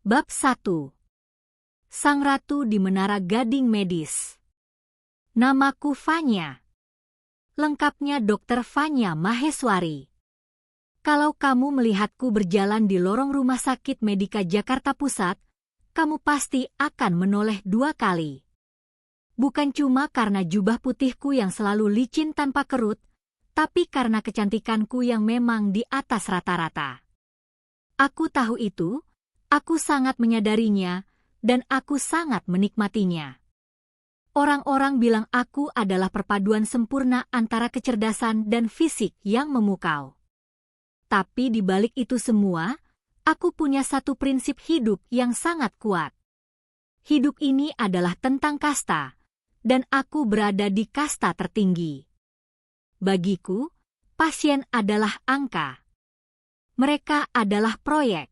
Bab 1. Sang Ratu di Menara Gading Medis. Namaku Fanya. Lengkapnya Dr. Fanya Maheswari. Kalau kamu melihatku berjalan di lorong Rumah Sakit Medika Jakarta Pusat, kamu pasti akan menoleh 2 kali. Bukan cuma karena jubah putihku yang selalu licin tanpa kerut, tapi karena kecantikanku yang memang di atas rata-rata. Aku tahu itu. Aku sangat menyadarinya, dan aku sangat menikmatinya. Orang-orang bilang aku adalah perpaduan sempurna antara kecerdasan dan fisik yang memukau. Tapi di balik itu semua, aku punya satu prinsip hidup yang sangat kuat. Hidup ini adalah tentang kasta, dan aku berada di kasta tertinggi. Bagiku, pasien adalah angka. Mereka adalah proyek.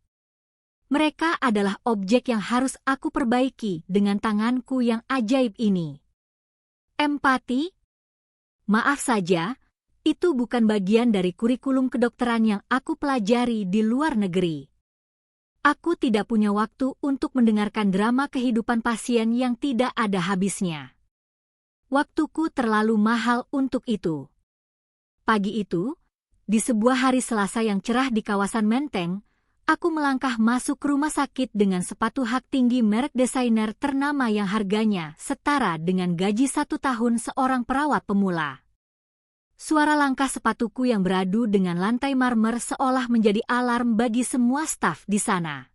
Mereka adalah objek yang harus aku perbaiki dengan tanganku yang ajaib ini. Empati? Maaf saja, itu bukan bagian dari kurikulum kedokteran yang aku pelajari di luar negeri. Aku tidak punya waktu untuk mendengarkan drama kehidupan pasien yang tidak ada habisnya. Waktuku terlalu mahal untuk itu. Pagi itu, di sebuah hari Selasa yang cerah di kawasan Menteng, aku melangkah masuk ke rumah sakit dengan sepatu hak tinggi merek desainer ternama yang harganya setara dengan gaji 1 tahun seorang perawat pemula. Suara langkah sepatuku yang beradu dengan lantai marmer seolah menjadi alarm bagi semua staf di sana.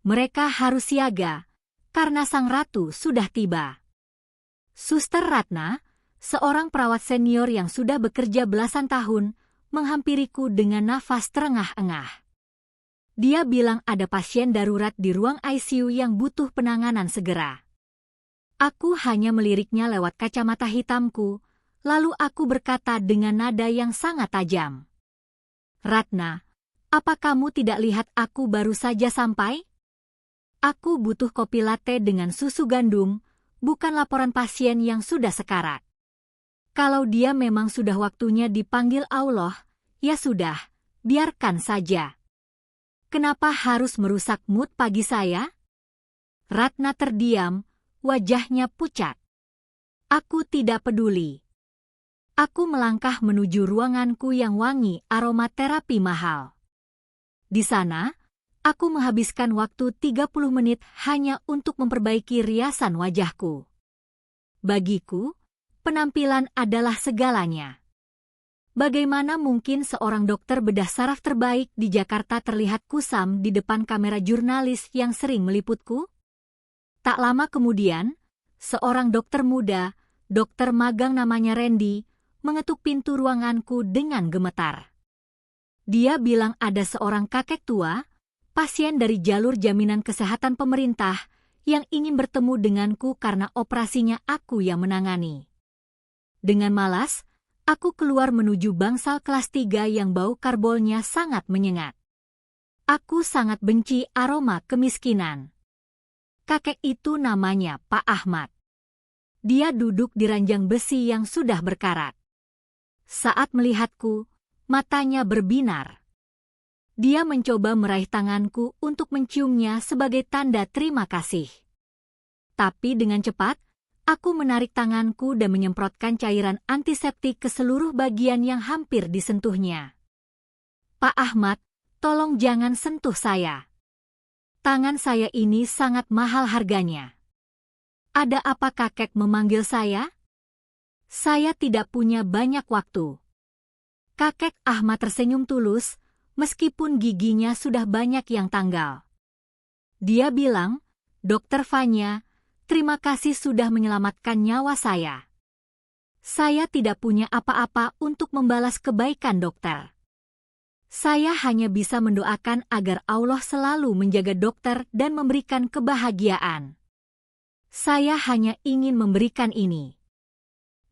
Mereka harus siaga, karena sang ratu sudah tiba. Suster Ratna, seorang perawat senior yang sudah bekerja belasan tahun, menghampiriku dengan nafas terengah-engah. Dia bilang ada pasien darurat di ruang ICU yang butuh penanganan segera. Aku hanya meliriknya lewat kacamata hitamku, lalu aku berkata dengan nada yang sangat tajam. Ratna, apa kamu tidak lihat aku baru saja sampai? Aku butuh kopi latte dengan susu gandum, bukan laporan pasien yang sudah sekarat. Kalau dia memang sudah waktunya dipanggil Allah, ya sudah, biarkan saja. Kenapa harus merusak mood pagi saya? Ratna terdiam, wajahnya pucat. Aku tidak peduli. Aku melangkah menuju ruanganku yang wangi aromaterapi mahal. Di sana, aku menghabiskan waktu 30 menit hanya untuk memperbaiki riasan wajahku. Bagiku, penampilan adalah segalanya. Bagaimana mungkin seorang dokter bedah saraf terbaik di Jakarta terlihat kusam di depan kamera jurnalis yang sering meliputku? Tak lama kemudian, seorang dokter muda, dokter magang namanya Randy, mengetuk pintu ruanganku dengan gemetar. Dia bilang ada seorang kakek tua, pasien dari jalur jaminan kesehatan pemerintah, yang ingin bertemu denganku karena operasinya aku yang menangani. Dengan malas, aku keluar menuju bangsal kelas 3 yang bau karbolnya sangat menyengat. Aku sangat benci aroma kemiskinan. Kakek itu namanya Pak Ahmad. Dia duduk di ranjang besi yang sudah berkarat. Saat melihatku, matanya berbinar. Dia mencoba meraih tanganku untuk menciumnya sebagai tanda terima kasih. Tapi dengan cepat, aku menarik tanganku dan menyemprotkan cairan antiseptik ke seluruh bagian yang hampir disentuhnya. Pak Ahmad, tolong jangan sentuh saya. Tangan saya ini sangat mahal harganya. Ada apa kakek memanggil saya? Saya tidak punya banyak waktu. Kakek Ahmad tersenyum tulus, meskipun giginya sudah banyak yang tanggal. Dia bilang, Dokter Fanya, terima kasih sudah menyelamatkan nyawa saya. Saya tidak punya apa-apa untuk membalas kebaikan dokter. Saya hanya bisa mendoakan agar Allah selalu menjaga dokter dan memberikan kebahagiaan. Saya hanya ingin memberikan ini.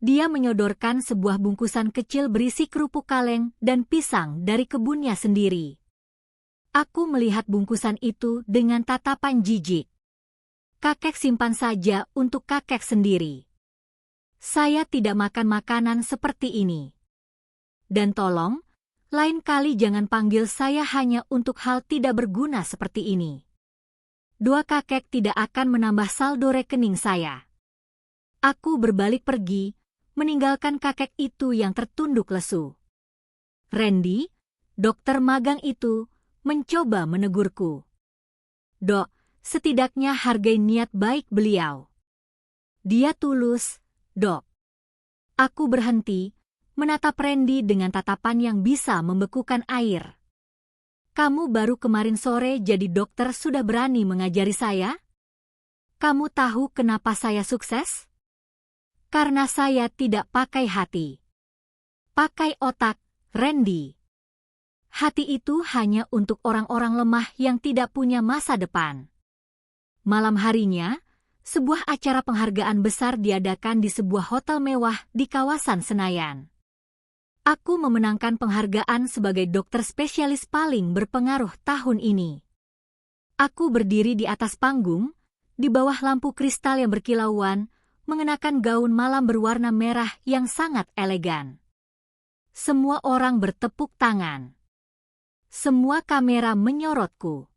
Dia menyodorkan sebuah bungkusan kecil berisi kerupuk kaleng dan pisang dari kebunnya sendiri. Aku melihat bungkusan itu dengan tatapan jijik. Kakek simpan saja untuk kakek sendiri. Saya tidak makan makanan seperti ini. Dan tolong, lain kali jangan panggil saya hanya untuk hal tidak berguna seperti ini. Doa kakek tidak akan menambah saldo rekening saya. Aku berbalik pergi, meninggalkan kakek itu yang tertunduk lesu. Randy, dokter magang itu, mencoba menegurku. Dok, setidaknya hargai niat baik beliau. Dia tulus, Dok. Aku berhenti, menatap Randy dengan tatapan yang bisa membekukan air. Kamu baru kemarin sore jadi dokter sudah berani mengajari saya? Kamu tahu kenapa saya sukses? Karena saya tidak pakai hati. Pakai otak, Randy. Hati itu hanya untuk orang-orang lemah yang tidak punya masa depan. Malam harinya, sebuah acara penghargaan besar diadakan di sebuah hotel mewah di kawasan Senayan. Aku memenangkan penghargaan sebagai dokter spesialis paling berpengaruh tahun ini. Aku berdiri di atas panggung, di bawah lampu kristal yang berkilauan, mengenakan gaun malam berwarna merah yang sangat elegan. Semua orang bertepuk tangan. Semua kamera menyorotku.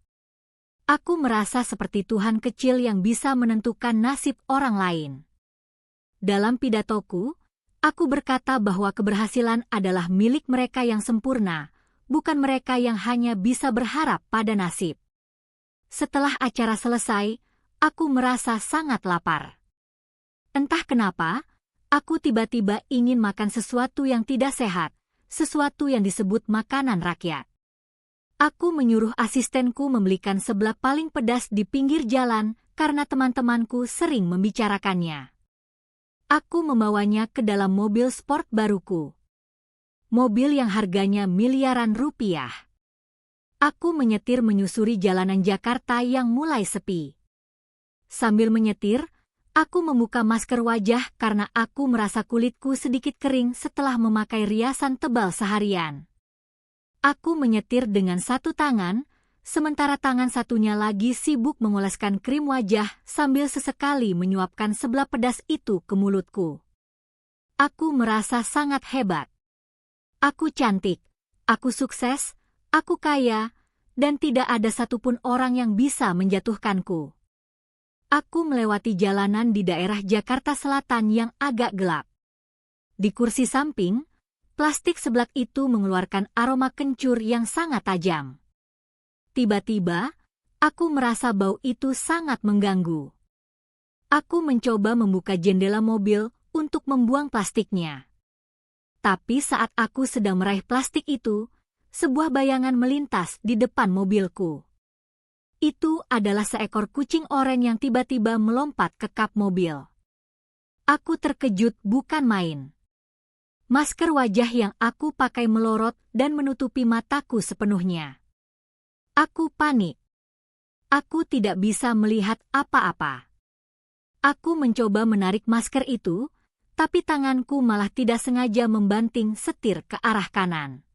Aku merasa seperti Tuhan kecil yang bisa menentukan nasib orang lain. Dalam pidatoku, aku berkata bahwa keberhasilan adalah milik mereka yang sempurna, bukan mereka yang hanya bisa berharap pada nasib. Setelah acara selesai, aku merasa sangat lapar. Entah kenapa, aku tiba-tiba ingin makan sesuatu yang tidak sehat, sesuatu yang disebut makanan rakyat. Aku menyuruh asistenku membelikan seblak paling pedas di pinggir jalan karena teman-temanku sering membicarakannya. Aku membawanya ke dalam mobil sport baruku. Mobil yang harganya miliaran rupiah. Aku menyetir menyusuri jalanan Jakarta yang mulai sepi. Sambil menyetir, aku membuka masker wajah karena aku merasa kulitku sedikit kering setelah memakai riasan tebal seharian. Aku menyetir dengan satu tangan, sementara tangan satunya lagi sibuk mengoleskan krim wajah sambil sesekali menyuapkan seblak pedas itu ke mulutku. Aku merasa sangat hebat. Aku cantik, aku sukses, aku kaya, dan tidak ada satupun orang yang bisa menjatuhkanku. Aku melewati jalanan di daerah Jakarta Selatan yang agak gelap. Di kursi samping, plastik seblak itu mengeluarkan aroma kencur yang sangat tajam. Tiba-tiba, aku merasa bau itu sangat mengganggu. Aku mencoba membuka jendela mobil untuk membuang plastiknya. Tapi saat aku sedang meraih plastik itu, sebuah bayangan melintas di depan mobilku. Itu adalah seekor kucing oranye yang tiba-tiba melompat ke kap mobil. Aku terkejut bukan main. Masker wajah yang aku pakai melorot dan menutupi mataku sepenuhnya. Aku panik. Aku tidak bisa melihat apa-apa. Aku mencoba menarik masker itu, tapi tanganku malah tidak sengaja membanting setir ke arah kanan.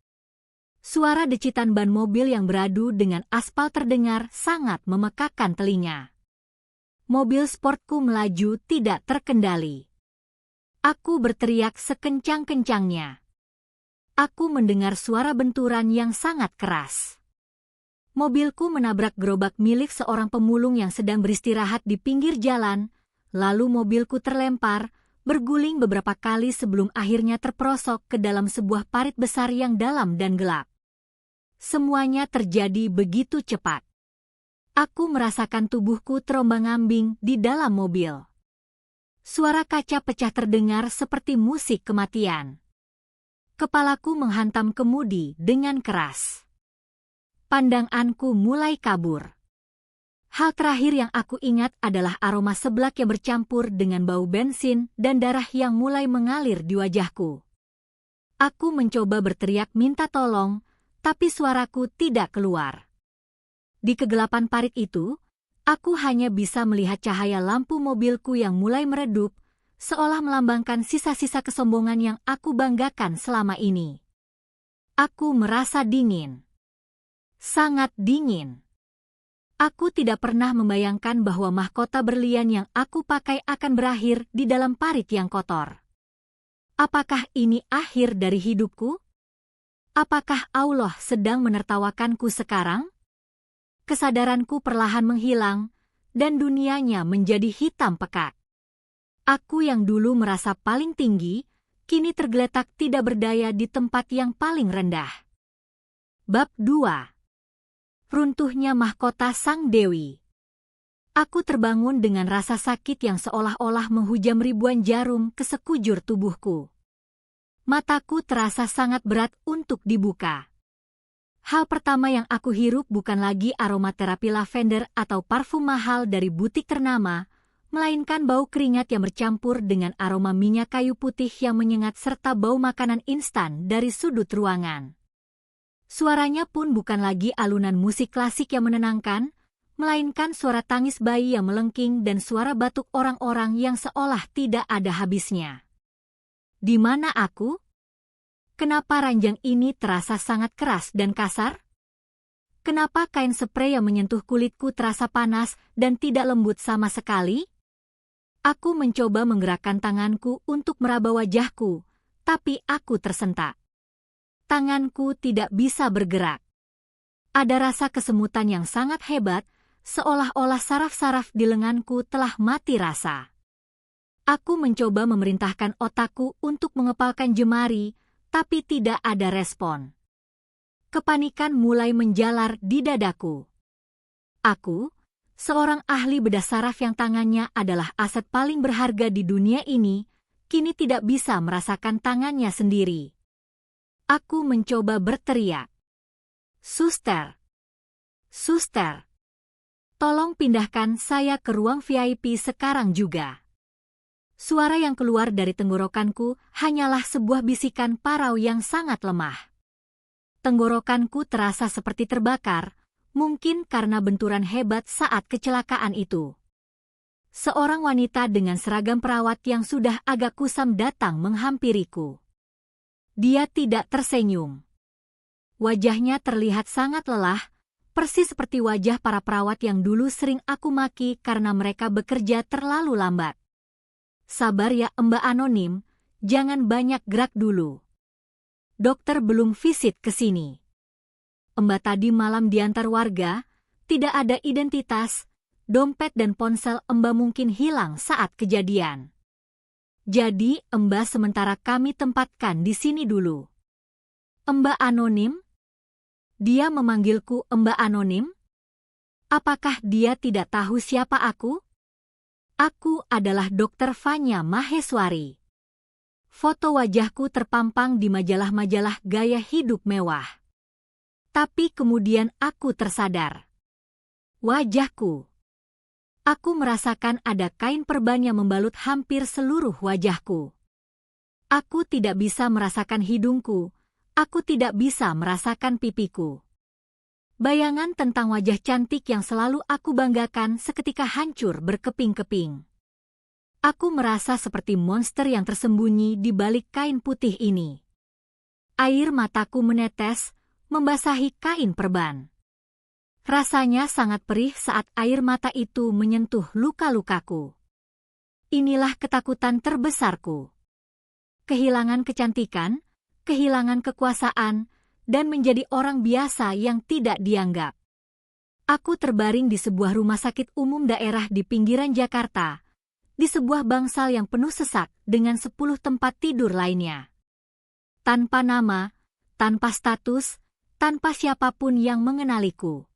Suara decitan ban mobil yang beradu dengan aspal terdengar sangat memekakkan telinga. Mobil sportku melaju tidak terkendali. Aku berteriak sekencang-kencangnya. Aku mendengar suara benturan yang sangat keras. Mobilku menabrak gerobak milik seorang pemulung yang sedang beristirahat di pinggir jalan, lalu mobilku terlempar, berguling beberapa kali sebelum akhirnya terperosok ke dalam sebuah parit besar yang dalam dan gelap. Semuanya terjadi begitu cepat. Aku merasakan tubuhku terombang-ambing di dalam mobil. Suara kaca pecah terdengar seperti musik kematian. Kepalaku menghantam kemudi dengan keras. Pandanganku mulai kabur. Hal terakhir yang aku ingat adalah aroma seblak yang bercampur dengan bau bensin dan darah yang mulai mengalir di wajahku. Aku mencoba berteriak minta tolong, tapi suaraku tidak keluar. Di kegelapan parit itu, aku hanya bisa melihat cahaya lampu mobilku yang mulai meredup, seolah melambangkan sisa-sisa kesombongan yang aku banggakan selama ini. Aku merasa dingin. Sangat dingin. Aku tidak pernah membayangkan bahwa mahkota berlian yang aku pakai akan berakhir di dalam parit yang kotor. Apakah ini akhir dari hidupku? Apakah Allah sedang menertawakanku sekarang? Kesadaranku perlahan menghilang, dan dunianya menjadi hitam pekat. Aku yang dulu merasa paling tinggi, kini tergeletak tidak berdaya di tempat yang paling rendah. Bab 2. Runtuhnya mahkota Sang Dewi. Aku terbangun dengan rasa sakit yang seolah-olah menghujam ribuan jarum ke sekujur tubuhku. Mataku terasa sangat berat untuk dibuka. Hal pertama yang aku hirup bukan lagi aromaterapi lavender atau parfum mahal dari butik ternama, melainkan bau keringat yang bercampur dengan aroma minyak kayu putih yang menyengat serta bau makanan instan dari sudut ruangan. Suaranya pun bukan lagi alunan musik klasik yang menenangkan, melainkan suara tangis bayi yang melengking dan suara batuk orang-orang yang seolah tidak ada habisnya. Di mana aku? Kenapa ranjang ini terasa sangat keras dan kasar? Kenapa kain sprei yang menyentuh kulitku terasa panas dan tidak lembut sama sekali? Aku mencoba menggerakkan tanganku untuk meraba wajahku, tapi aku tersentak. Tanganku tidak bisa bergerak. Ada rasa kesemutan yang sangat hebat, seolah-olah saraf-saraf di lenganku telah mati rasa. Aku mencoba memerintahkan otakku untuk mengepalkan jemari, tapi tidak ada respon. Kepanikan mulai menjalar di dadaku. Aku, seorang ahli bedah saraf yang tangannya adalah aset paling berharga di dunia ini, kini tidak bisa merasakan tangannya sendiri. Aku mencoba berteriak. Suster! Suster! Tolong pindahkan saya ke ruang VIP sekarang juga. Suara yang keluar dari tenggorokanku hanyalah sebuah bisikan parau yang sangat lemah. Tenggorokanku terasa seperti terbakar, mungkin karena benturan hebat saat kecelakaan itu. Seorang wanita dengan seragam perawat yang sudah agak kusam datang menghampiriku. Dia tidak tersenyum. Wajahnya terlihat sangat lelah, persis seperti wajah para perawat yang dulu sering aku maki karena mereka bekerja terlalu lambat. Sabar ya Mbak Anonim, jangan banyak gerak dulu. Dokter belum visit ke sini. Mbak tadi malam diantar warga, tidak ada identitas, dompet dan ponsel Mbak mungkin hilang saat kejadian. Jadi Mbak sementara kami tempatkan di sini dulu. Mbak Anonim? Dia memanggilku Mbak Anonim? Apakah dia tidak tahu siapa aku? Aku adalah Dr. Fanya Maheswari. Foto wajahku terpampang di majalah-majalah gaya hidup mewah. Tapi kemudian aku tersadar. Wajahku. Aku merasakan ada kain perban yang membalut hampir seluruh wajahku. Aku tidak bisa merasakan hidungku. Aku tidak bisa merasakan pipiku. Bayangan tentang wajah cantik yang selalu aku banggakan seketika hancur berkeping-keping. Aku merasa seperti monster yang tersembunyi di balik kain putih ini. Air mataku menetes, membasahi kain perban. Rasanya sangat perih saat air mata itu menyentuh luka-lukaku. Inilah ketakutan terbesarku. Kehilangan kecantikan, kehilangan kekuasaan, dan menjadi orang biasa yang tidak dianggap. Aku terbaring di sebuah rumah sakit umum daerah di pinggiran Jakarta, di sebuah bangsal yang penuh sesak dengan 10 tempat tidur lainnya. Tanpa nama, tanpa status, tanpa siapapun yang mengenaliku.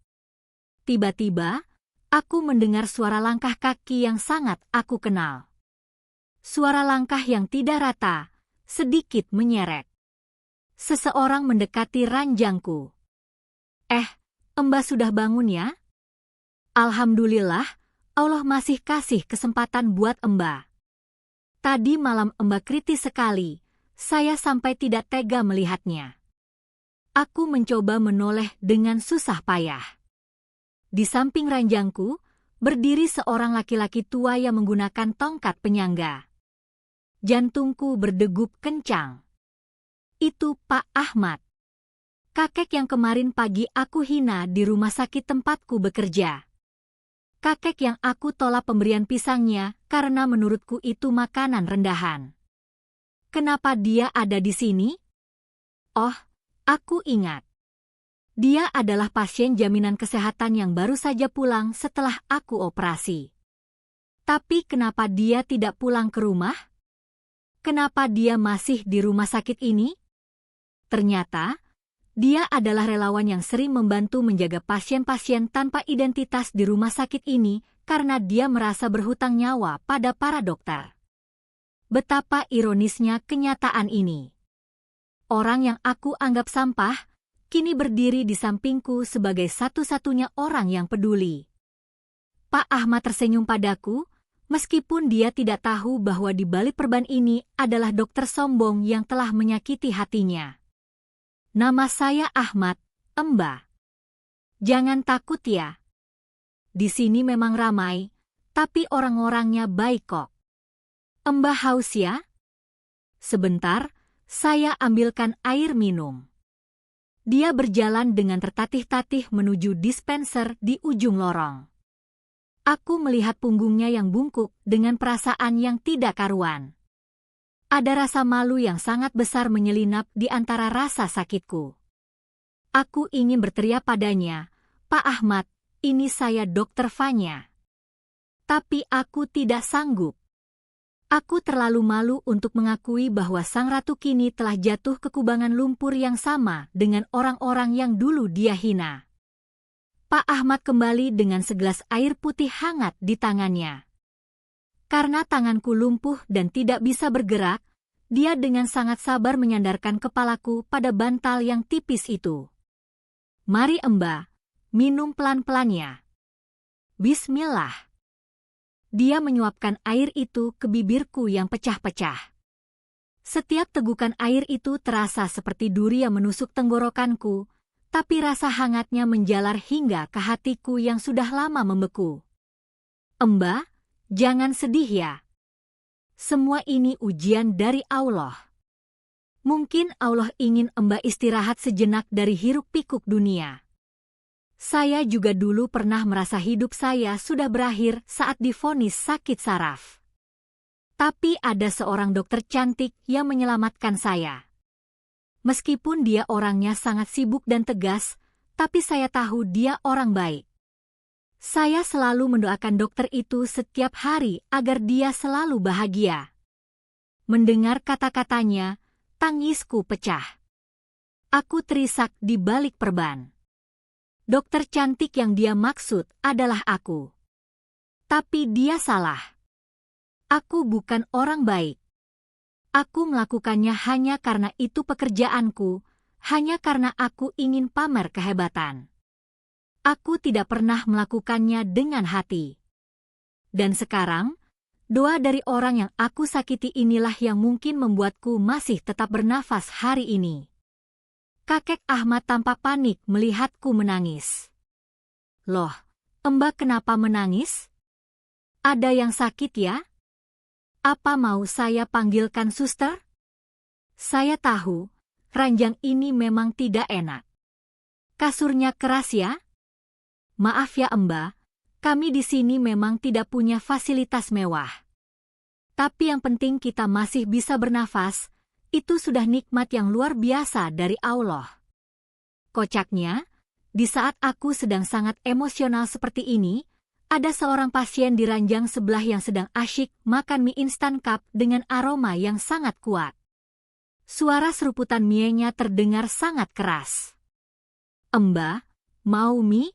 Tiba-tiba, aku mendengar suara langkah kaki yang sangat aku kenal. Suara langkah yang tidak rata, sedikit menyeret. Seseorang mendekati ranjangku. Mbak sudah bangun ya? Alhamdulillah, Allah masih kasih kesempatan buat Mbak. Tadi malam Mbak kritis sekali, saya sampai tidak tega melihatnya. Aku mencoba menoleh dengan susah payah. Di samping ranjangku, berdiri seorang laki-laki tua yang menggunakan tongkat penyangga. Jantungku berdegup kencang. Itu Pak Ahmad. Kakek yang kemarin pagi aku hina di rumah sakit tempatku bekerja. Kakek yang aku tolak pemberian pisangnya karena menurutku itu makanan rendahan. Kenapa dia ada di sini? Oh, aku ingat. Dia adalah pasien jaminan kesehatan yang baru saja pulang setelah aku operasi. Tapi kenapa dia tidak pulang ke rumah? Kenapa dia masih di rumah sakit ini? Ternyata, dia adalah relawan yang sering membantu menjaga pasien-pasien tanpa identitas di rumah sakit ini karena dia merasa berhutang nyawa pada para dokter. Betapa ironisnya kenyataan ini. Orang yang aku anggap sampah, kini berdiri di sampingku sebagai satu-satunya orang yang peduli. Pak Ahmad tersenyum padaku, meskipun dia tidak tahu bahwa di balik perban ini adalah dokter sombong yang telah menyakiti hatinya. Nama saya Ahmad, Mbak. Jangan takut ya. Di sini memang ramai, tapi orang-orangnya baik kok. Mbak haus ya? Sebentar, saya ambilkan air minum. Dia berjalan dengan tertatih-tatih menuju dispenser di ujung lorong. Aku melihat punggungnya yang bungkuk dengan perasaan yang tidak karuan. Ada rasa malu yang sangat besar menyelinap di antara rasa sakitku. Aku ingin berteriak padanya, "Pak Ahmad, ini saya Dokter Fanya." Tapi aku tidak sanggup. Aku terlalu malu untuk mengakui bahwa sang ratu kini telah jatuh ke kubangan lumpur yang sama dengan orang-orang yang dulu dia hina. Pak Ahmad kembali dengan segelas air putih hangat di tangannya. Karena tanganku lumpuh dan tidak bisa bergerak, dia dengan sangat sabar menyandarkan kepalaku pada bantal yang tipis itu. "Mari Mbak, minum pelan-pelannya." Bismillah. Dia menyuapkan air itu ke bibirku yang pecah-pecah. Setiap tegukan air itu terasa seperti duri yang menusuk tenggorokanku, tapi rasa hangatnya menjalar hingga ke hatiku yang sudah lama membeku. "Mbak, jangan sedih ya. Semua ini ujian dari Allah. Mungkin Allah ingin Mbak istirahat sejenak dari hiruk-pikuk dunia. Saya juga dulu pernah merasa hidup saya sudah berakhir saat divonis sakit saraf. Tapi ada seorang dokter cantik yang menyelamatkan saya. Meskipun dia orangnya sangat sibuk dan tegas, tapi saya tahu dia orang baik. Saya selalu mendoakan dokter itu setiap hari agar dia selalu bahagia." Mendengar kata-katanya, tangisku pecah. Aku terisak di balik perban. Dokter cantik yang dia maksud adalah aku. Tapi dia salah. Aku bukan orang baik. Aku melakukannya hanya karena itu pekerjaanku, hanya karena aku ingin pamer kehebatan. Aku tidak pernah melakukannya dengan hati. Dan sekarang, doa dari orang yang aku sakiti inilah yang mungkin membuatku masih tetap bernafas hari ini. Kakek Ahmad tampak panik melihatku menangis. "Loh, Mbak kenapa menangis? Ada yang sakit ya? Apa mau saya panggilkan suster? Saya tahu, ranjang ini memang tidak enak. Kasurnya keras ya? Maaf ya Mbak, kami di sini memang tidak punya fasilitas mewah. Tapi yang penting kita masih bisa bernafas. Itu sudah nikmat yang luar biasa dari Allah." Kocaknya, di saat aku sedang sangat emosional seperti ini, ada seorang pasien di ranjang sebelah yang sedang asyik makan mie instan cup dengan aroma yang sangat kuat. Suara seruputan mie-nya terdengar sangat keras. "Mbak, mau mie?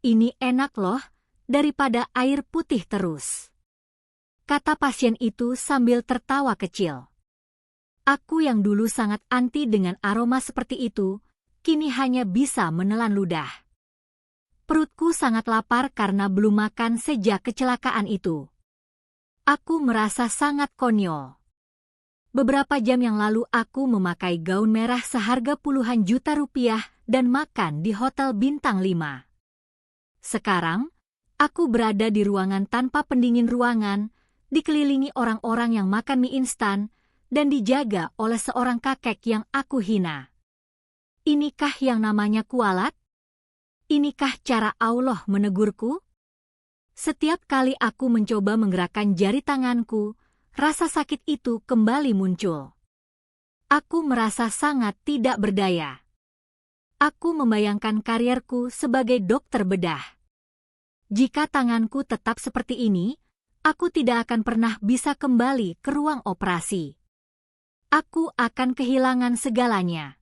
Ini enak loh, daripada air putih terus," kata pasien itu sambil tertawa kecil. Aku yang dulu sangat anti dengan aroma seperti itu, kini hanya bisa menelan ludah. Perutku sangat lapar karena belum makan sejak kecelakaan itu. Aku merasa sangat konyol. Beberapa jam yang lalu aku memakai gaun merah seharga puluhan juta rupiah dan makan di hotel bintang 5. Sekarang, aku berada di ruangan tanpa pendingin ruangan, dikelilingi orang-orang yang makan mie instan, dan dijaga oleh seorang kakek yang aku hina. Inikah yang namanya kualat? Inikah cara Allah menegurku? Setiap kali aku mencoba menggerakkan jari tanganku, rasa sakit itu kembali muncul. Aku merasa sangat tidak berdaya. Aku membayangkan karierku sebagai dokter bedah. Jika tanganku tetap seperti ini, aku tidak akan pernah bisa kembali ke ruang operasi. Aku akan kehilangan segalanya.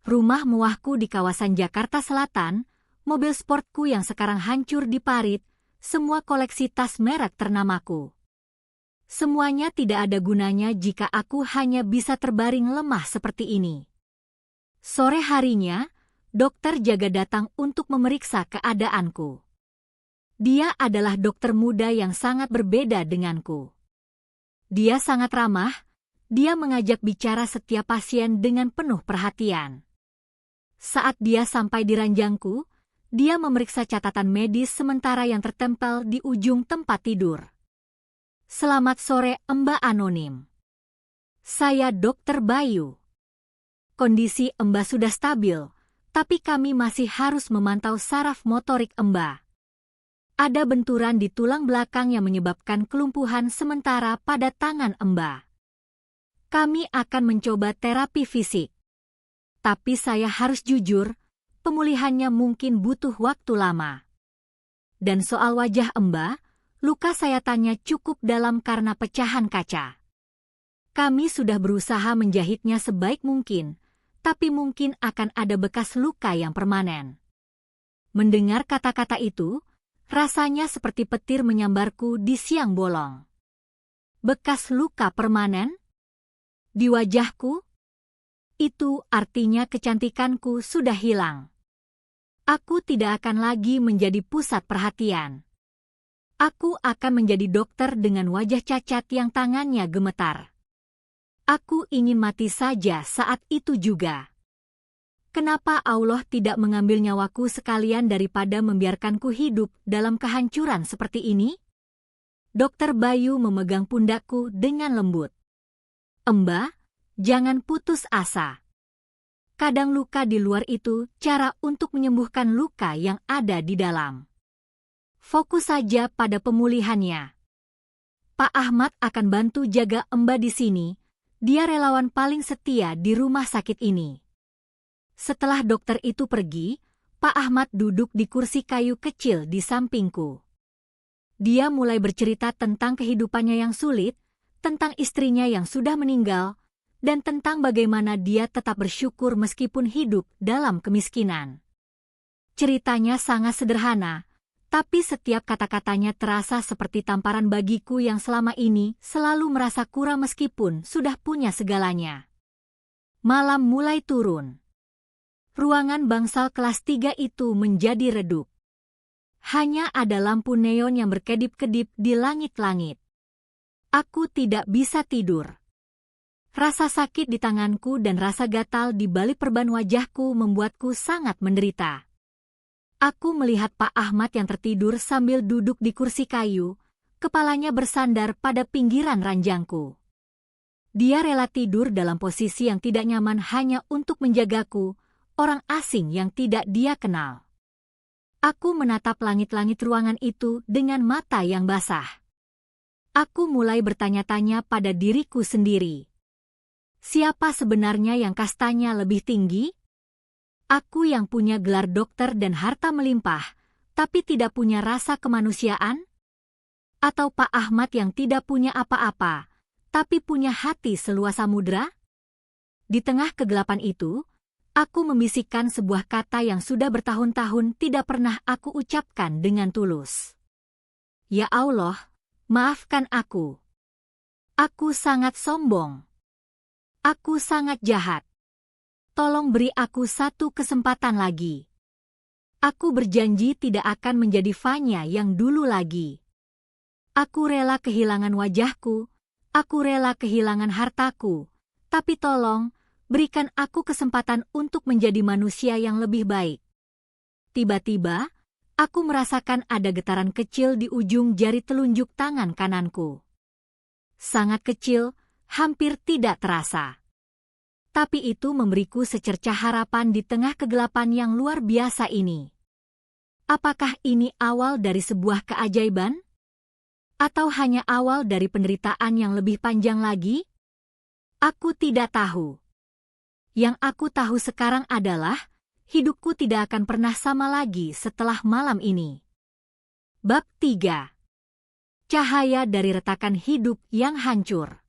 Rumah mewahku di kawasan Jakarta Selatan, mobil sportku yang sekarang hancur di parit, semua koleksi tas merek ternamaku. Semuanya tidak ada gunanya jika aku hanya bisa terbaring lemah seperti ini. Sore harinya, dokter jaga datang untuk memeriksa keadaanku. Dia adalah dokter muda yang sangat berbeda denganku. Dia sangat ramah, dia mengajak bicara setiap pasien dengan penuh perhatian. Saat dia sampai di ranjangku, dia memeriksa catatan medis sementara yang tertempel di ujung tempat tidur. Selamat sore, Mbak Anonim. Saya Dokter Bayu. Kondisi Mbak sudah stabil, tapi kami masih harus memantau saraf motorik Mbak. Ada benturan di tulang belakang yang menyebabkan kelumpuhan sementara pada tangan Mbak. Kami akan mencoba terapi fisik. Tapi saya harus jujur, pemulihannya mungkin butuh waktu lama. Dan soal wajah Mbak, luka sayatannya cukup dalam karena pecahan kaca. Kami sudah berusaha menjahitnya sebaik mungkin, tapi mungkin akan ada bekas luka yang permanen. Mendengar kata-kata itu, rasanya seperti petir menyambarku di siang bolong. Bekas luka permanen? Di wajahku? Itu artinya kecantikanku sudah hilang. Aku tidak akan lagi menjadi pusat perhatian. Aku akan menjadi dokter dengan wajah cacat yang tangannya gemetar. Aku ingin mati saja saat itu juga. Kenapa Allah tidak mengambil nyawaku sekalian daripada membiarkanku hidup dalam kehancuran seperti ini? Dokter Bayu memegang pundakku dengan lembut. Mbak, jangan putus asa. Kadang luka di luar itu cara untuk menyembuhkan luka yang ada di dalam. Fokus saja pada pemulihannya. Pak Ahmad akan bantu jaga Mbak di sini. Dia relawan paling setia di rumah sakit ini. Setelah dokter itu pergi, Pak Ahmad duduk di kursi kayu kecil di sampingku. Dia mulai bercerita tentang kehidupannya yang sulit, tentang istrinya yang sudah meninggal, dan tentang bagaimana dia tetap bersyukur meskipun hidup dalam kemiskinan. Ceritanya sangat sederhana, tapi setiap kata-katanya terasa seperti tamparan bagiku yang selama ini selalu merasa kurang meskipun sudah punya segalanya. Malam mulai turun. Ruangan bangsal kelas 3 itu menjadi redup. Hanya ada lampu neon yang berkedip-kedip di langit-langit. Aku tidak bisa tidur. Rasa sakit di tanganku dan rasa gatal di balik perban wajahku membuatku sangat menderita. Aku melihat Pak Ahmad yang tertidur sambil duduk di kursi kayu, kepalanya bersandar pada pinggiran ranjangku. Dia rela tidur dalam posisi yang tidak nyaman hanya untuk menjagaku, orang asing yang tidak dia kenal. Aku menatap langit-langit ruangan itu dengan mata yang basah. Aku mulai bertanya-tanya pada diriku sendiri. Siapa sebenarnya yang kastanya lebih tinggi? Aku yang punya gelar dokter dan harta melimpah, tapi tidak punya rasa kemanusiaan? Atau Pak Ahmad yang tidak punya apa-apa, tapi punya hati seluas samudra? Di tengah kegelapan itu, aku membisikkan sebuah kata yang sudah bertahun-tahun tidak pernah aku ucapkan dengan tulus. Ya Allah, maafkan aku. Aku sangat sombong. Aku sangat jahat. Tolong beri aku satu kesempatan lagi. Aku berjanji tidak akan menjadi Fanya yang dulu lagi. Aku rela kehilangan wajahku, aku rela kehilangan hartaku, tapi tolong, berikan aku kesempatan untuk menjadi manusia yang lebih baik. Tiba-tiba, aku merasakan ada getaran kecil di ujung jari telunjuk tangan kananku. Sangat kecil, hampir tidak terasa. Tapi itu memberiku secercah harapan di tengah kegelapan yang luar biasa ini. Apakah ini awal dari sebuah keajaiban? Atau hanya awal dari penderitaan yang lebih panjang lagi? Aku tidak tahu. Yang aku tahu sekarang adalah, hidupku tidak akan pernah sama lagi setelah malam ini. Bab 3. Cahaya dari retakan hidup yang hancur.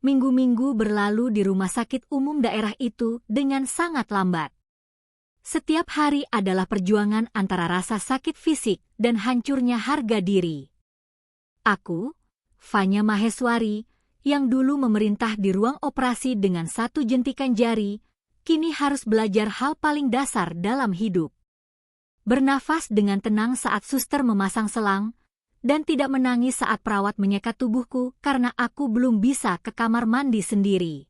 Minggu-minggu berlalu di rumah sakit umum daerah itu dengan sangat lambat. Setiap hari adalah perjuangan antara rasa sakit fisik dan hancurnya harga diri. Aku, Fanya Maheswari, yang dulu memerintah di ruang operasi dengan satu jentikan jari, kini harus belajar hal paling dasar dalam hidup. Bernafas dengan tenang saat suster memasang selang, dan tidak menangis saat perawat menyekat tubuhku karena aku belum bisa ke kamar mandi sendiri.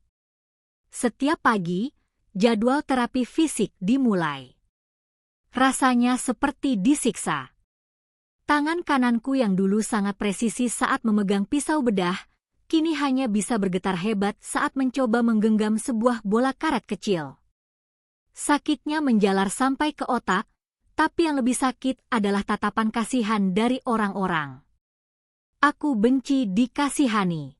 Setiap pagi, jadwal terapi fisik dimulai. Rasanya seperti disiksa. Tangan kananku yang dulu sangat presisi saat memegang pisau bedah, kini hanya bisa bergetar hebat saat mencoba menggenggam sebuah bola karet kecil. Sakitnya menjalar sampai ke otak, tapi yang lebih sakit adalah tatapan kasihan dari orang-orang. Aku benci dikasihani.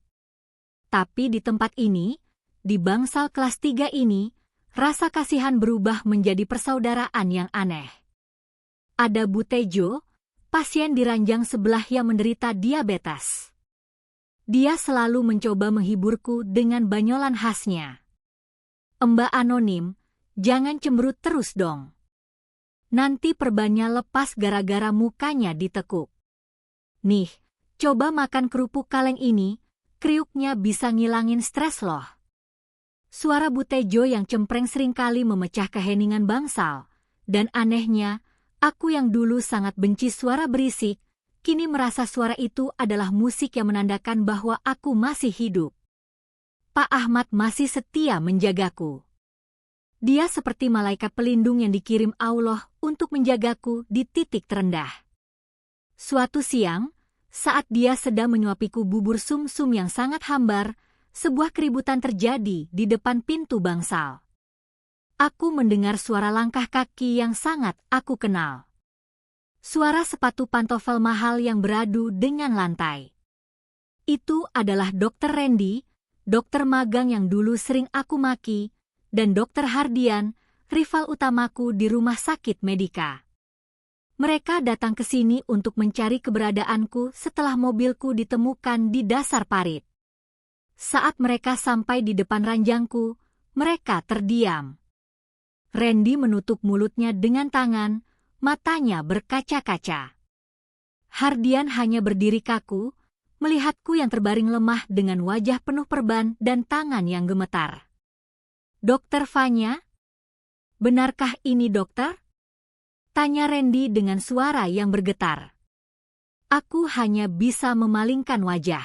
Tapi di tempat ini, di bangsal kelas 3 ini, rasa kasihan berubah menjadi persaudaraan yang aneh. Ada Bu Tejo, pasien di ranjang sebelah yang menderita diabetes. Dia selalu mencoba menghiburku dengan banyolan khasnya. Mbak Anonim, jangan cemberut terus dong. Nanti perbannya lepas gara-gara mukanya ditekuk. Nih, coba makan kerupuk kaleng ini, kriuknya bisa ngilangin stres loh. Suara Bu Tejo yang cempreng seringkali memecah keheningan bangsal, dan anehnya, aku yang dulu sangat benci suara berisik, kini merasa suara itu adalah musik yang menandakan bahwa aku masih hidup. Pak Ahmad masih setia menjagaku. Dia seperti malaikat pelindung yang dikirim Allah untuk menjagaku di titik terendah. Suatu siang, saat dia sedang menyuapiku bubur sumsum yang sangat hambar, sebuah keributan terjadi di depan pintu bangsal. Aku mendengar suara langkah kaki yang sangat aku kenal. Suara sepatu pantofel mahal yang beradu dengan lantai. Itu adalah Dr. Randy, dokter magang yang dulu sering aku maki, dan Dr. Hardian, rival utamaku di rumah sakit Medika. Mereka datang ke sini untuk mencari keberadaanku setelah mobilku ditemukan di dasar parit. Saat mereka sampai di depan ranjangku, mereka terdiam. Randy menutup mulutnya dengan tangan, matanya berkaca-kaca. Hardian hanya berdiri kaku, melihatku yang terbaring lemah dengan wajah penuh perban dan tangan yang gemetar. Dokter Fanya? Benarkah ini dokter? Tanya Randy dengan suara yang bergetar. Aku hanya bisa memalingkan wajah.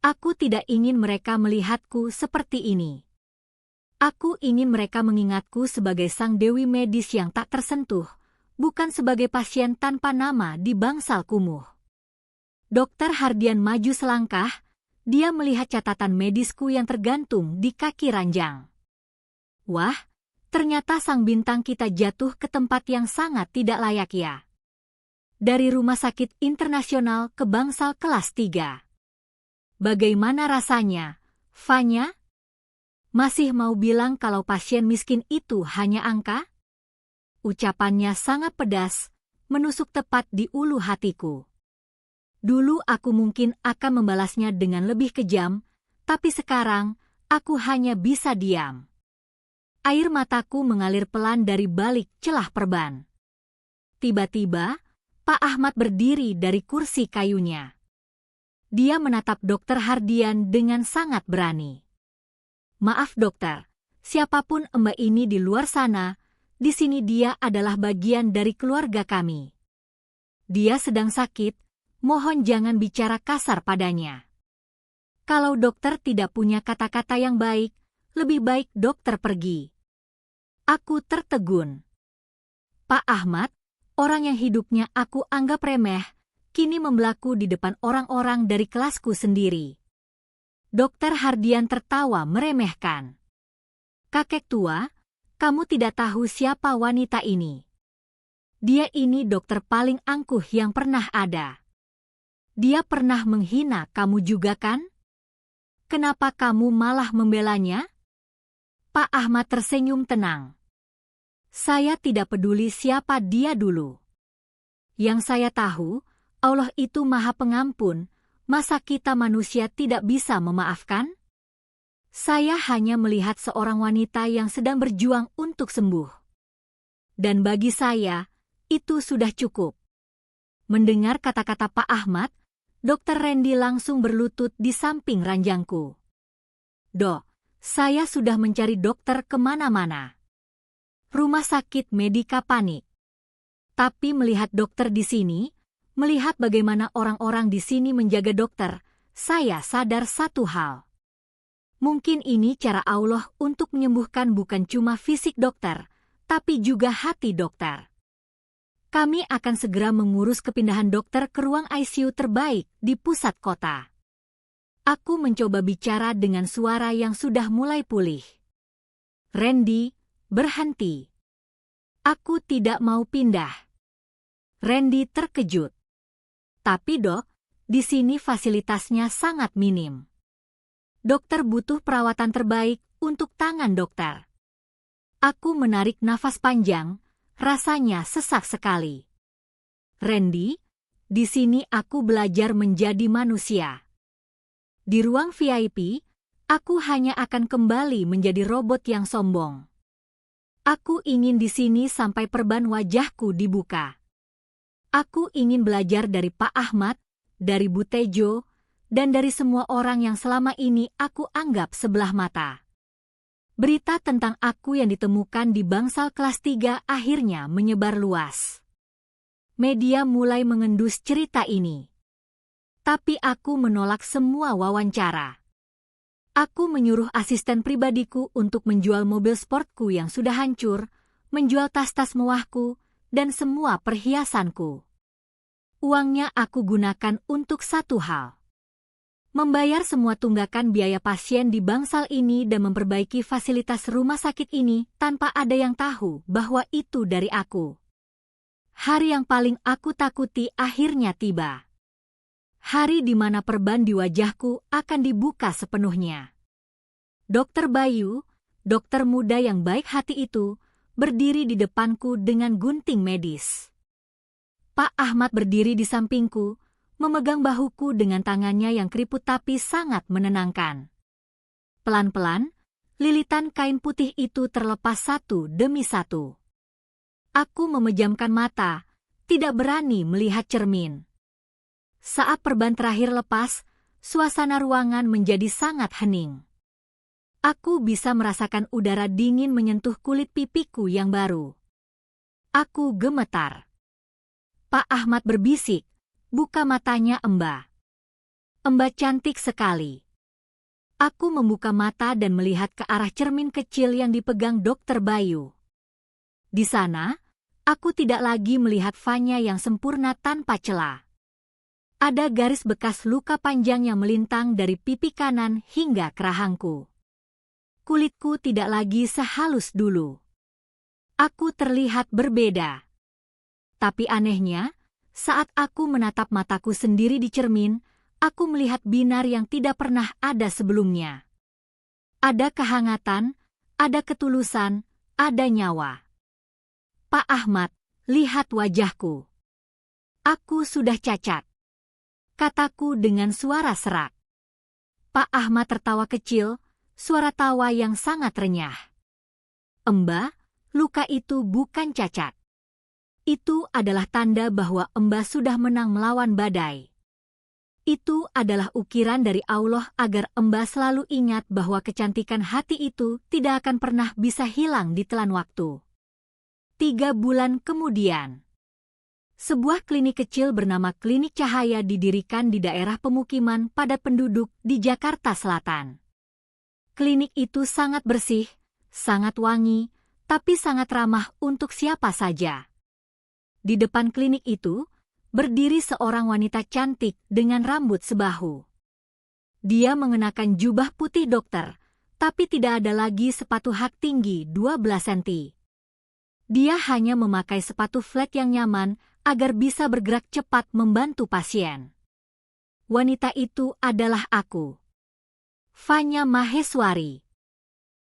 Aku tidak ingin mereka melihatku seperti ini. Aku ingin mereka mengingatku sebagai sang dewi medis yang tak tersentuh, bukan sebagai pasien tanpa nama di bangsal kumuh. Dokter Hardian maju selangkah, dia melihat catatan medisku yang tergantung di kaki ranjang. Wah, ternyata sang bintang kita jatuh ke tempat yang sangat tidak layak ya. Dari rumah sakit internasional ke bangsal kelas 3. Bagaimana rasanya, Fanya? Masih mau bilang kalau pasien miskin itu hanya angka? Ucapannya sangat pedas, menusuk tepat di ulu hatiku. Dulu aku mungkin akan membalasnya dengan lebih kejam, tapi sekarang aku hanya bisa diam. Air mataku mengalir pelan dari balik celah perban. Tiba-tiba, Pak Ahmad berdiri dari kursi kayunya. Dia menatap Dokter Hardian dengan sangat berani. Maaf dokter, siapapun Mbak ini di luar sana, di sini dia adalah bagian dari keluarga kami. Dia sedang sakit, mohon jangan bicara kasar padanya. Kalau dokter tidak punya kata-kata yang baik, lebih baik dokter pergi. Aku tertegun. Pak Ahmad, orang yang hidupnya aku anggap remeh, kini membelaku di depan orang-orang dari kelasku sendiri. Dokter Hardian tertawa meremehkan. Kakek tua, kamu tidak tahu siapa wanita ini. Dia ini dokter paling angkuh yang pernah ada. Dia pernah menghina kamu juga kan? Kenapa kamu malah membelanya? Pak Ahmad tersenyum tenang. Saya tidak peduli siapa dia dulu. Yang saya tahu, Allah itu Maha Pengampun, masa kita manusia tidak bisa memaafkan? Saya hanya melihat seorang wanita yang sedang berjuang untuk sembuh. Dan bagi saya, itu sudah cukup. Mendengar kata-kata Pak Ahmad, Dr. Randy langsung berlutut di samping ranjangku. Dok, saya sudah mencari dokter kemana-mana. Rumah sakit Medika panik. Tapi melihat dokter di sini, melihat bagaimana orang-orang di sini menjaga dokter, saya sadar satu hal. Mungkin ini cara Allah untuk menyembuhkan bukan cuma fisik dokter, tapi juga hati dokter. Kami akan segera mengurus kepindahan dokter ke ruang ICU terbaik di pusat kota. Aku mencoba bicara dengan suara yang sudah mulai pulih. Randy, berhenti. Aku tidak mau pindah. Randy terkejut. Tapi dok, di sini fasilitasnya sangat minim. Dokter butuh perawatan terbaik untuk tangan dokter. Aku menarik nafas panjang, rasanya sesak sekali. Randy, di sini aku belajar menjadi manusia. Di ruang VIP, aku hanya akan kembali menjadi robot yang sombong. Aku ingin di sini sampai perban wajahku dibuka. Aku ingin belajar dari Pak Ahmad, dari Bu Tejo, dan dari semua orang yang selama ini aku anggap sebelah mata. Berita tentang aku yang ditemukan di bangsal kelas 3 akhirnya menyebar luas. Media mulai mengendus cerita ini. Tapi aku menolak semua wawancara. Aku menyuruh asisten pribadiku untuk menjual mobil sportku yang sudah hancur, menjual tas-tas mewahku, dan semua perhiasanku. Uangnya aku gunakan untuk satu hal. Membayar semua tunggakan biaya pasien di bangsal ini dan memperbaiki fasilitas rumah sakit ini tanpa ada yang tahu bahwa itu dari aku. Hari yang paling aku takuti akhirnya tiba. Hari di mana perban di wajahku akan dibuka sepenuhnya. Dokter Bayu, dokter muda yang baik hati itu, berdiri di depanku dengan gunting medis. Pak Ahmad berdiri di sampingku, memegang bahuku dengan tangannya yang keriput tapi sangat menenangkan. Pelan-pelan, lilitan kain putih itu terlepas satu demi satu. Aku memejamkan mata, tidak berani melihat cermin. Saat perban terakhir lepas, suasana ruangan menjadi sangat hening. Aku bisa merasakan udara dingin menyentuh kulit pipiku yang baru. Aku gemetar. Pak Ahmad berbisik, buka matanya Emba. Emba cantik sekali. Aku membuka mata dan melihat ke arah cermin kecil yang dipegang Dokter Bayu. Di sana, aku tidak lagi melihat Fanya yang sempurna tanpa celah. Ada garis bekas luka panjang yang melintang dari pipi kanan hingga ke rahangku. Kulitku tidak lagi sehalus dulu. Aku terlihat berbeda. Tapi anehnya, saat aku menatap mataku sendiri di cermin, aku melihat binar yang tidak pernah ada sebelumnya. Ada kehangatan, ada ketulusan, ada nyawa. Pak Ahmad, lihat wajahku. Aku sudah cacat. Kataku dengan suara serak. Pak Ahmad tertawa kecil, suara tawa yang sangat renyah. Emba, luka itu bukan cacat. Itu adalah tanda bahwa Emba sudah menang melawan badai. Itu adalah ukiran dari Allah agar Emba selalu ingat bahwa kecantikan hati itu tidak akan pernah bisa hilang ditelan waktu. 3 bulan kemudian, sebuah klinik kecil bernama Klinik Cahaya didirikan di daerah pemukiman padat penduduk di Jakarta Selatan. Klinik itu sangat bersih, sangat wangi, tapi sangat ramah untuk siapa saja. Di depan klinik itu, berdiri seorang wanita cantik dengan rambut sebahu. Dia mengenakan jubah putih dokter, tapi tidak ada lagi sepatu hak tinggi 12 cm. Dia hanya memakai sepatu flat yang nyaman agar bisa bergerak cepat membantu pasien. Wanita itu adalah aku. Fanya Maheswari.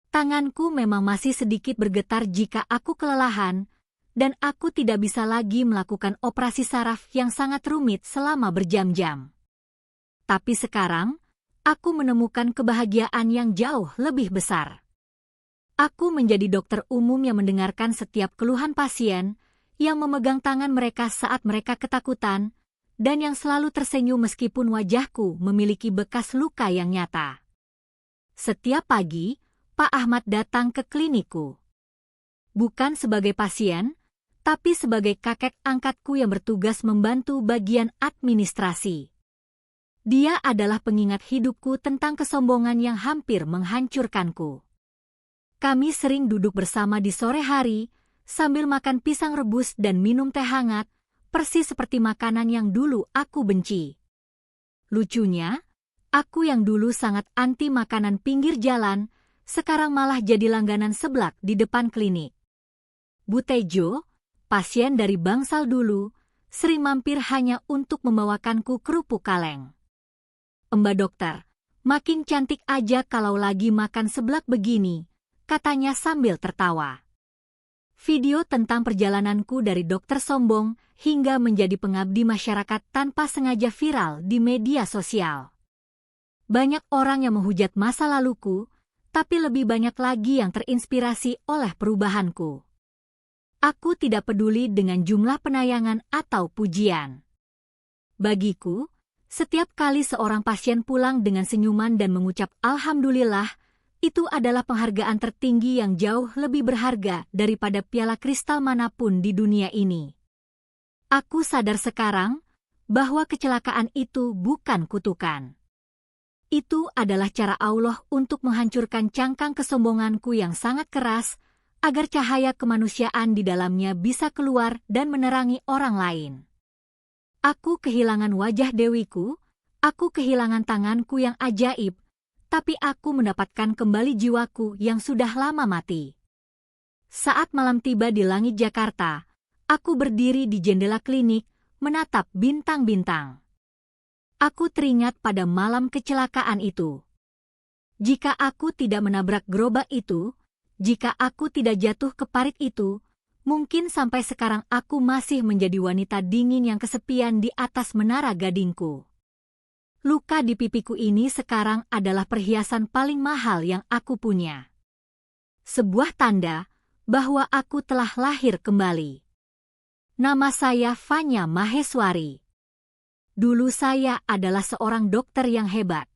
Tanganku memang masih sedikit bergetar jika aku kelelahan, dan aku tidak bisa lagi melakukan operasi saraf yang sangat rumit selama berjam-jam. Tapi sekarang, aku menemukan kebahagiaan yang jauh lebih besar. Aku menjadi dokter umum yang mendengarkan setiap keluhan pasien, yang memegang tangan mereka saat mereka ketakutan, dan yang selalu tersenyum meskipun wajahku memiliki bekas luka yang nyata. Setiap pagi, Pak Ahmad datang ke klinikku. Bukan sebagai pasien, tapi sebagai kakek angkatku yang bertugas membantu bagian administrasi. Dia adalah pengingat hidupku tentang kesombongan yang hampir menghancurkanku. Kami sering duduk bersama di sore hari, sambil makan pisang rebus dan minum teh hangat, persis seperti makanan yang dulu aku benci. Lucunya, aku yang dulu sangat anti makanan pinggir jalan, sekarang malah jadi langganan seblak di depan klinik. Bu Tejo, pasien dari bangsal dulu, sering mampir hanya untuk membawakanku kerupuk kaleng. "Mbak dokter, makin cantik aja kalau lagi makan seblak begini," katanya sambil tertawa. Video tentang perjalananku dari dokter sombong hingga menjadi pengabdi masyarakat tanpa sengaja viral di media sosial. Banyak orang yang menghujat masa laluku, tapi lebih banyak lagi yang terinspirasi oleh perubahanku. Aku tidak peduli dengan jumlah penayangan atau pujian. Bagiku, setiap kali seorang pasien pulang dengan senyuman dan mengucap "Alhamdulillah", itu adalah penghargaan tertinggi yang jauh lebih berharga daripada piala kristal manapun di dunia ini. Aku sadar sekarang bahwa kecelakaan itu bukan kutukan. Itu adalah cara Allah untuk menghancurkan cangkang kesombonganku yang sangat keras, agar cahaya kemanusiaan di dalamnya bisa keluar dan menerangi orang lain. Aku kehilangan wajah Dewiku, aku kehilangan tanganku yang ajaib, tapi aku mendapatkan kembali jiwaku yang sudah lama mati. Saat malam tiba di langit Jakarta, aku berdiri di jendela klinik, menatap bintang-bintang. Aku teringat pada malam kecelakaan itu. Jika aku tidak menabrak gerobak itu, jika aku tidak jatuh ke parit itu, mungkin sampai sekarang aku masih menjadi wanita dingin yang kesepian di atas menara gadingku. Luka di pipiku ini sekarang adalah perhiasan paling mahal yang aku punya. Sebuah tanda bahwa aku telah lahir kembali. Nama saya Fanya Maheswari. Dulu saya adalah seorang dokter yang hebat.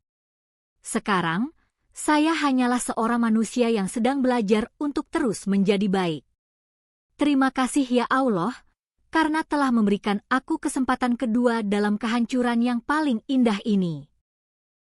Sekarang, saya hanyalah seorang manusia yang sedang belajar untuk terus menjadi baik. Terima kasih ya Allah, karena telah memberikan aku kesempatan kedua dalam kehancuran yang paling indah ini.